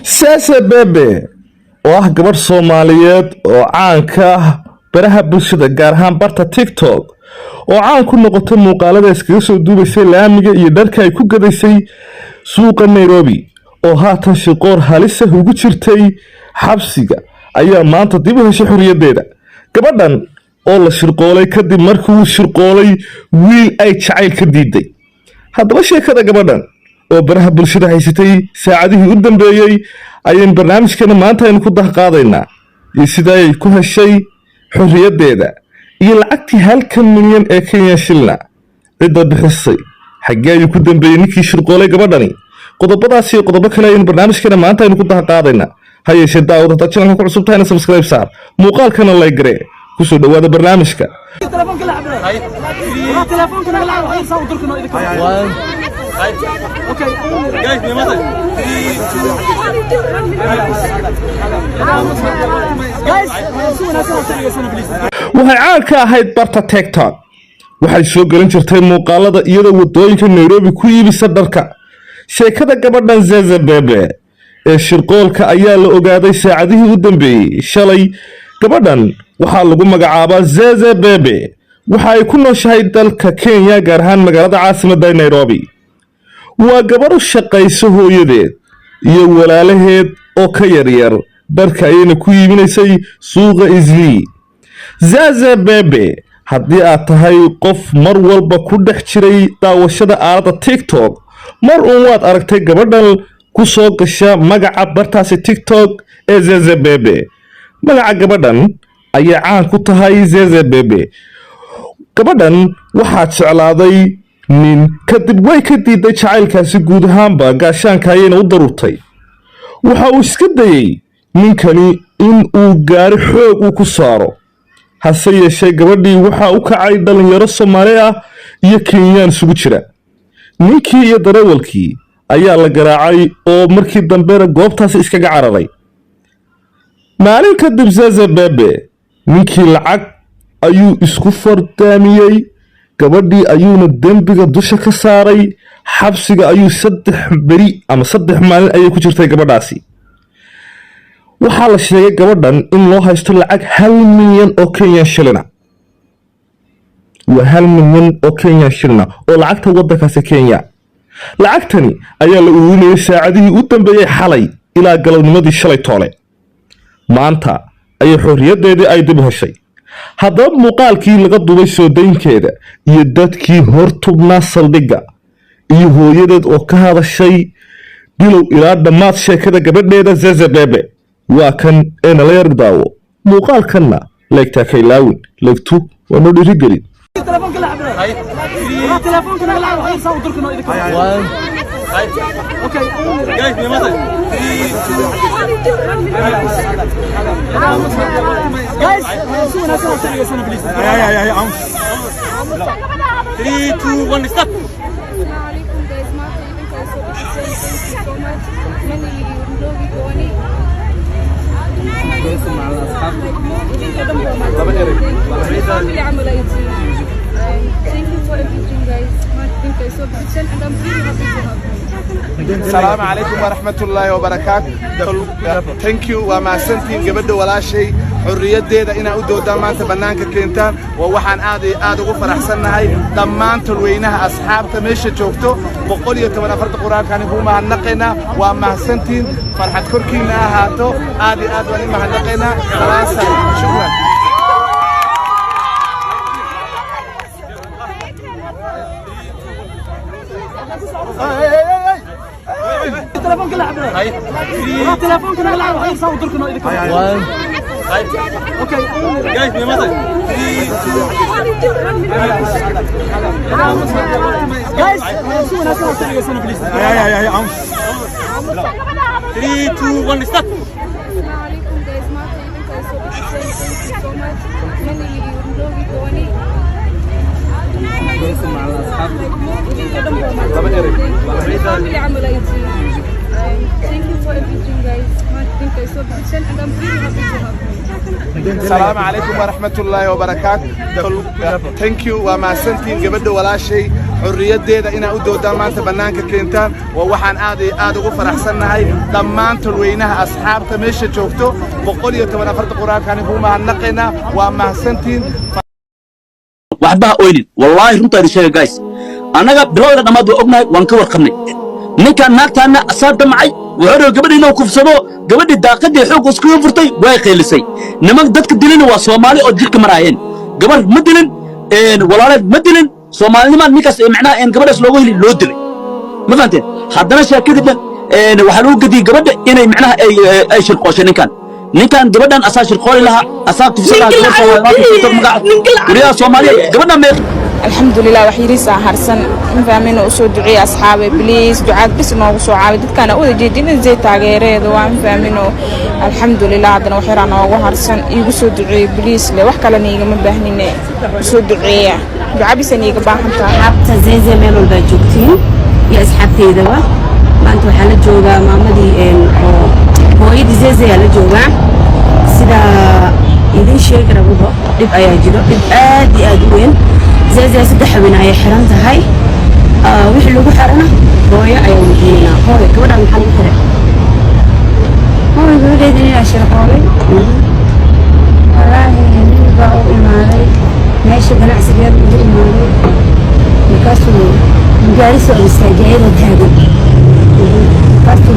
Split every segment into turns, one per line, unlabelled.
Sasa Bebe oo ah gabadh Soomaaliyeed oo caan ka ah baraha bulshada gaar ahaan barta TikTok oo caan ku noqotay muuqaalada iskaga soo duubaysay laamiga iyo dharka ay ku gadaysay suuqa Nairobi oo haatan shaqoor halis ah ugu jirtay xabsiga ayaa maanta dib u heshay xorriyadeeda. Gabadhan oo la shirqoolay kadib markii uu shirqoolay wiil ay jacayl ka diiday. Haddaba sheekada gabadhan oo baraha bulshada haysatay saacadihii u dambeeyay ayaan barnaamijkeena maanta aynu ku dahqaadaynaa iyo sida ay ku heshay xorriyadeeda iyo lacagtii 1 milyan ee Kenya shilna cidda bixisay xaggee ayuu ku dambeeyay ninkii shirqoolay gabadhani. qodobadaas iyo qodobo kale ayaan barnaamijkeena maanta aynu ku dahqaadaynaa. ha yeeshee daawada channelka ku cusub tahayna subscribe saar, muuqaalkana like garee, ku soo dhawaada barnaamijka. waxay caan ka ahayd barta TikTok. waxay soo gelin jirtay muuqaalada iyadoo wadooyinka Nairobi ku iibisa dharka. sheekada gabadhan Sasa Bebe ee shirqoolka ayaa la ogaaday saacadihii u dambeeyay shalay. gabadhan waxaa lagu magacaabaa Sasa Bebe waxa ay ku nooshahay dalka Kenya gaar ahaan magaalada caasimadda Nairobi. waa gabadh u shaqaysa hooyadeed iyo walaalaheed oo ka yaryar dharka ayayna ku iibinaysay suuqa Eastleigh. Sasa Bebe haddii aad tahay qof mar walba ku dhex jiray daawashada aalada TikTok, mar uun waad aragtay gabadhan ku soo gasha magaca bartaasi TikTok ee Sasa Bebe. magaca gabadhan ayaa caan ku tahay Sasa Bebe. gabadhan waxaa jeclaaday nin kadib way ka diiday jacaylkaasi guud ahaanba gaashaanka ayayna u darurtay. waxa uu iska dayay ninkani in uu gaari xoog u ku saaro, hase yeeshee gabadhii waxa u kacay dhalinyaro Soomaali ah iyo Kenyaan isugu jira. ninkii iyo darawalkii ayaa la garaacay oo markii dambena goobtaasi iskaga cararay. maalin kadib Sasa Bebe ninkii lacag ayuu isku fardaamiyey, gabadhii ayuuna dembiga dusha ka saaray. xabsiga ayuu 3 beri ama 3 maalin ayay ku jirtay gabadhaasi. waxaa la sheegay gabadhan in loo haysto lacag 1 milyan oo Kenya shilina. waa 1 milyan oo Kenya shilina oo lacagta waddankaasi Kenya. lacagtani ayaa la ururinayay saacadihii u dambeeyay xalay ilaa galabnimadii shalay toole. maanta ayay xorriyadeedii ay dib u heshay. haddaba muuqaalkii laga duubay soo daynkeeda iyo dadkii hortubnaa saldhigga iyo hooyadeed oo ka hadashay bilow ilaa dhammaad sheekada gabadheeda Sasa Bebe waa kan ee nala yar daawo. muuqaalkanna leegtaa ka ilaawin, leegtu waa noo dhiirigelin.
السلام عليكم ورحمة الله وبركاته. Thank you ومحسنتين gabadha walaashay xorriyadeeda ina u doodaa maanta banaanka keentaan. waxaan aad ugu faraxsanahay dhammaan tolweynaha asxaabta meesha joogto 114 quraankan ugu mahadnaqaynaa. waa mahadsantiin, farxad korkiina ahaato. aad waan mahadnaqaynaa. shukran.
تلفونك لعب تلفونك لعب هاي صوت دركنا اوكي جايز يا مثلا جايز شو ناس سنه بليز يا عم 3 2 1 ستارت. السلام عليكم جايز ما
السلام عليكم ورحمة الله وبركاته. Thank you ومحسنتين gabadha walaashay xurriyaddeeda inaa u doodaan maanta bannaanka keentaan waa waxaan aad ugu faraxsannahay dhammaan tolweynaha asxaabta meesha joogto 114 quraankaani kuu mahadnaqaynaa waa mahadsantiin
waxba oynin wallahi runta sheega guys anaga bilowda dhamaad waa ognahay waan ka warqabnay ninkan naagtaana asaab damcay wuxuu gabadhiina ku kufsado gabadhi daaqadii xoog isku furtay way qeylisay niman dadka dilina waa Soomaali oo jirka maraayeen gabar ma dilin walaaleed ma dilin Soomaalnimo ninkaas macnaa in gabadhaas loogu heli loo dilay ma fahanteen haddana sheekadii waxa lagu gadiyay gabadha inay macnaa ay shirqooshay ninkan gabadhan asaa shirqooli laha asaa kufsada gabadha Soomaaliyeed gabadha meeq
الحمد لله وحيريسا هرسن فاهمين وسو دعي أصحابي بليز دعاء بس ما وسو عابد كان أول جديد زي تغييره دوام فاهمينه الحمد لله عندنا وحيرانا وهرسن يوسو دعي بليز لو وحكى لنا يجي من بهنينا وسو دعي دعاء بس نيجي باهم
حتى زي ميلو الباجوكتين يا أصحابتي دوا ما أنتوا حالة جوجا ما مدي هو يدي زي على جوجا سيدا يدين شيء كربوه يبقى يجيله يبقى دي أدوين زي سدح من أي حرام تهاي ويحلو بحرنا هويا أي مدينة هويا كبر عن حال كره هويا كبر يدني عشرة هويا والله يعني بقوا إماري ماشي بناء سبيل مدير إماري مكاسو مجالسو المستجايد وتهدي مكاسو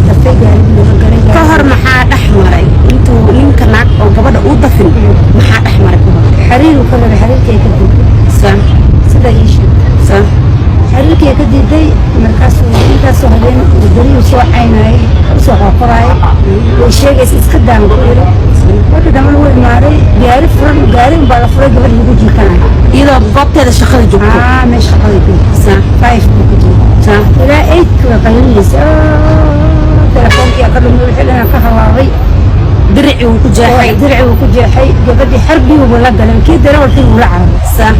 تفي جاري كهر محاد أحمري انتو لينك ناك أو قبل أوضفن محاد أحمري حرير وكله حرير كي كده صح سيدا يشي صح حرير كي كده دي مركزو هلين ودري وسوى عيناي وسوى قراي والشيء يسكدام كله وكده من هو ماري بيعرف فرن قاري وبعد فرن قبل يجي كان إذا بقبت هذا الشغل جبته مش شغل جبته صح فايف بكتير صح لا إيك وقلني تلفونك أقل من الحين أنا كهواوي درعي وكجاحي قبدي حربي ولا قلم كي درا ولكن ولا عرب صح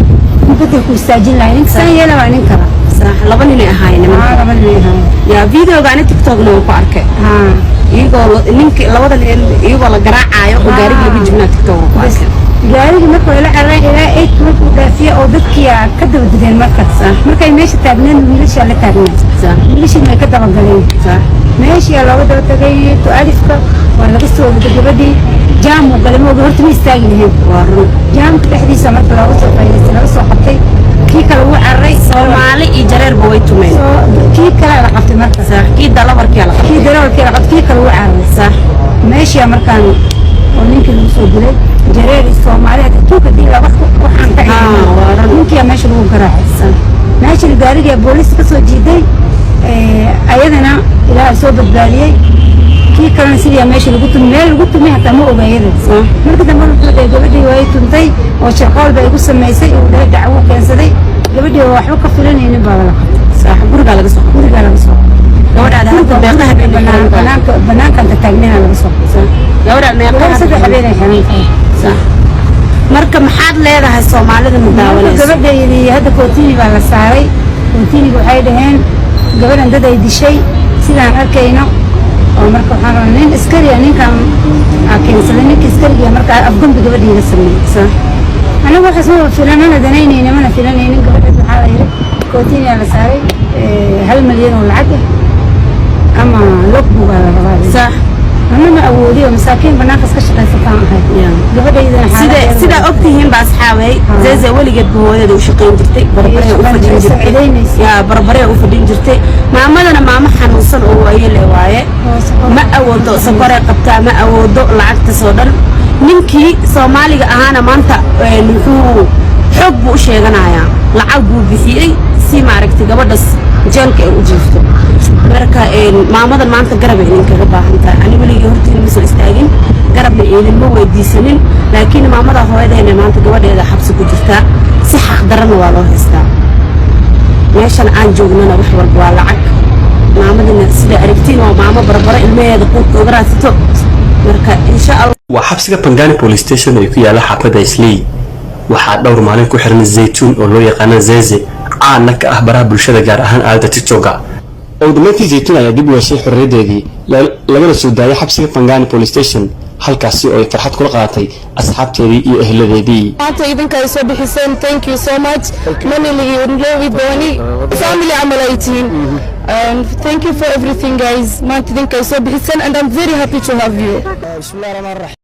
ممكن يكون ساجين لاين سان يلا وين كرا صح لبني هاي لبني هاي يا فيديو قاعد تيك توك لو بارك يقول لينك لبدا يقول قراعايو وغاري اللي بيجينا تيك توك بس غاري markuu ila xaray ila 8 markuu dhaafiyo oo dadkii ka daba dideen markay meesha taagneen wiilasha la taagneen wiilasha ay ka daba galeen ماشي يا لو ده تجي تألفك ولا بس هو بده بدي جام وقال ما قدرت مستعجل هنا جام تحديث ما تلاقوا سوى لو سوى حتى كي كلو الرئيس مالي يجرر بويتو من كي كلا لقفت مركز كي دلا وركي لقفت كي دلا وركي لقفت كي كلو الرئيس صح ماشي يا مركان ونينك المسؤول بلاد جرر الصومالي توك دي لقفت وحن تعيين ممكن يا ماشي لو جراحة ماشي الجاري يا بوليس كسر جدي أيضنا إلى صوب الدالية كي كان سيريا ماشي لقطة مال لقطة مية حتى مو أبيض صح مركز ما نقول قبدي ويتنتي وشغال بيقول سميسي وده دعوة كان سدي قبدي وحوك فلان ينبغى لك صح برجع على قصة لو ده بيقولها بنان كان تتجنن على قصة صح لو ده ما يقولها سد حبيبي حنين صح مركب محاد ليه الصومالي المداولة قبدي هذا كوتيني على السعري كوتيني بحيدهن gabadhan dad ay dishay sidaan arkayno oo marka waxaan nin iskari ninkan keensaday ninka iskariga marka afgumbi gabadhiina sameeyay anigu waxa soo filanana danaynayna mana filanaynin gabadha waxa la yiri kootiina la saaray 1 milyan oo lacag ama log buuga la rabaa sax أنا ما أولي ومساكين بناقص كشغل سكان هاي قبل إذا سيدا أكتهم بأصحابي زي ولي قد بهوايا دو شقين جرتي بربرية وفدين جرتي يا بربرية وفدين جرتي ما عملنا ما محن وصل أوائي الهواية ما أودو سكوري قبتا ما أودو لعقت صدر نمكي صومالي أهانا مانتا نحو حب وشيغنايا لعقو بثيري سي معركتي قبل جانك وجيفتو marka maamadan maanta garab ay kaga baahan tahay anigu waliga hortiin ma soo istaagin garabna eelin ma weydiisanin laakiin maamada hooyadeena maanta gabadheeda xabsi ku jirta si xaq daran waa loo haystaa meeshan aan joognana wax walba waa lacag maamadina sida aragtiin waa maamo barbara ilmeeda qoodkooda raadsato marka insha Allah
waa xabsiga Pangani Police Station ee ku yaala xaafadda Islii waxaa dhowr maalin ku xiran Zaytuun oo loo yaqaan Zeze caana ka ah baraha bulshada gaar ahaan aalada TikTok ugu dambeyntii zaytuun ayaa dib u heshay xorriyadeedii lagana soo daayay xabsiga Pangani Police Station halkaasi oo ay farxad kula qaadatay asxaabteedii iyo ehladeedii.
maanta idinka ay soo bixiseen thank you so much manili loowi dooni family amalaytiin and thank you for everything guys maanta idinka ay soo bixiseen and I'm very happy to have you.
bismillahir rahmanir rahim